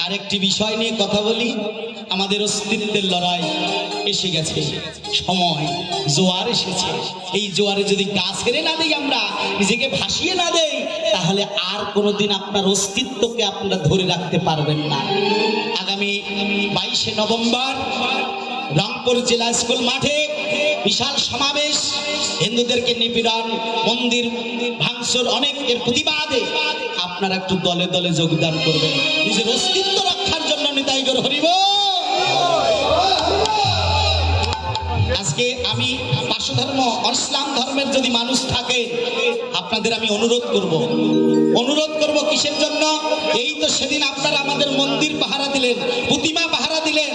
আরেকটি বিষয় নিয়ে কথা বলি। আমাদের অস্তিত্বের লড়াই এসে গেছে, সময় জোয়ার এসেছে। এই জোয়ারে যদি গা ছেড়ে না দিই, আমরা নিজেকে ভাসিয়ে না দেই, তাহলে আর কোনোদিন আপনার অস্তিত্বকে আপনারা ধরে রাখতে পারবেন না। আগামী 22শে নভেম্বর রংপুর জেলা স্কুল মাঠে বিশাল সমাবেশ, হিন্দুদেরকে নিপীড়ন, মন্দির ভাঙচুর, অনেকের প্রতিবাদে আপনারা একটু দলে দলে যোগদান করবেন, নিজের অস্তিত্ব রক্ষার জন্য। নিতাই গৌর হরি বল। আজকে আমি পার্শ্ব ধর্ম ইসলাম ধর্মের যদি মানুষ থাকে, আপনাদের আমি অনুরোধ করব কিসের জন্য? এই তো সেদিন আপনারা আমাদের মন্দির পাহারা দিলেন, প্রতিমা পাহারা দিলেন।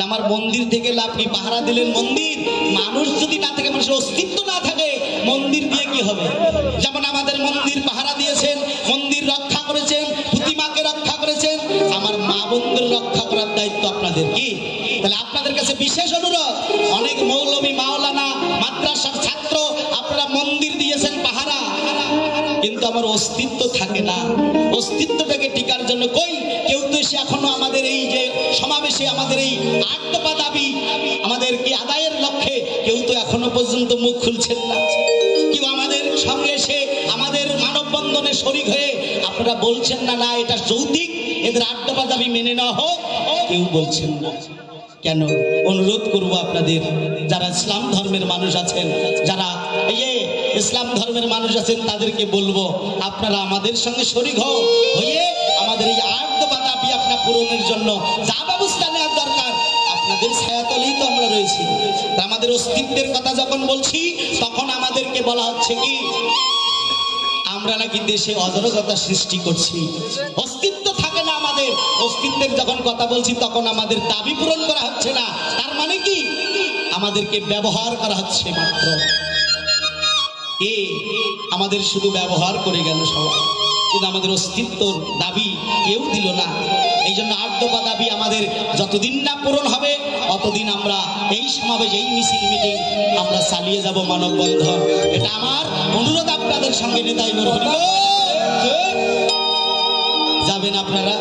আমার মন্দির থেকে লাভ কি? পাহারা দিলেন মন্দির। মানুষ যদি না থাকে, মানুষের অস্তিত্ব না থাকে, মন্দির দিয়ে কি হবে? যেমন আমাদের মন্দির পাহারা দিয়েছেন, মন্দির রক্ষা করেছেন, প্রতিমাকে রক্ষা করেছেন, আমার মা বোনদের রক্ষা করার দায়িত্ব আপনাদের। কি তাহলে আপনাদের কাছে বিশেষ অনুরোধ, অনেক মৌলবী মাওলানা মাদ্রাসার ছাত্র আপনারা মন্দির দিয়েছেন পাহারা, কিন্তু আমার অস্তিত্ব থাকে না। অস্তিত্বটাকে টিকার জন্য কই কেউ তো এসে এখনো আমাদের এই যে সমাবেশে আমাদের এই 8 দফা দাবি আমাদেরকে আদায়ের লক্ষ্যে কেউ তো এখনো পর্যন্ত মুখ খুলছেন না। কেউ আমাদের সঙ্গে এসে আমাদের মানববন্ধনে শরীক হয়ে আপনারা বলছেন না, না এটা যৌক্তিক, এদের 8 দফা দাবি মেনে নেওয়া হোক, কেউ বলছেন না। কেন? অনুরোধ করব আপনাদের, যারা ইসলাম ধর্মের মানুষ আছেন, যারা এই ইসলাম ধর্মের মানুষ আছেন, তাদেরকে বলবো আপনারা আমাদের সঙ্গে শরীক হয়ে আমাদের এই 8 দফা দাবি আপনার পূরণের জন্য যা ব্যবস্থা নেওয়ার দরকার, আপনাদের ছায়াতলেই তো আমরা রয়েছি। আমাদের অস্তিত্বের কথা যখন বলছি, তখন আমাদেরকে বলা হচ্ছে কি আমরা নাকি দেশে অরাজকতা সৃষ্টি করছি, অস্তিত্ব থাকে না আমাদের। অস্তিত্বের যখন কথা বলছি, তখন আমাদের দাবি পূরণ করা হচ্ছে না। তার মানে কি? আমাদেরকে ব্যবহার করা হচ্ছে মাত্র। আমাদের শুধু ব্যবহার করে গেল সবাই, কিন্তু আমাদের অস্তিত্বর দাবি কেউ দিল না। এই জন্য 8 দফা দাবি আমাদের যতদিন না পূরণ হবে, অতদিন আমরা এই সমাবেশ, এই মিছিল মিটিং আমরা চালিয়ে যাব, মানববন্ধন। এটা আমার অনুরোধ আপনাদের সঙ্গে। নিতাই গৌর হরি বল। যাবেন আপনারা,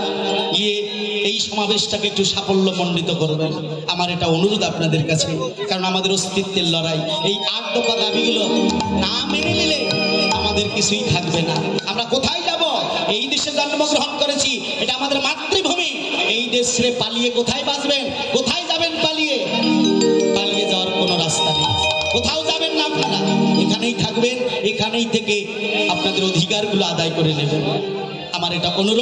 এই সমাবেশটাকে একটু সাফল্যমণ্ডিত করবেন, আমার এটা অনুরোধ আপনাদের কাছে। কারণ আমাদের অস্তিত্বের লড়াই, এই 8 দফা দাবিগুলো না মেনে নিলে আমাদের কিছুই থাকবে না। আমরা কোথায় যাব? এই দেশে জন্মগ্রহণ করেছি, এটা আমাদের মাতৃভূমি। এই দেশ ছেড়ে পালিয়ে কোথায় বাঁচবেন? কোথায় যাবেন পালিয়ে? পালিয়ে যাওয়ার কোনো রাস্তা নেই, কোথাও যাবেন না আপনারা, এখানেই থাকবেন, এখানেই থেকে আপনাদের অধিকারগুলো আদায় করে নেবেন। আমার এটা অনুরোধ।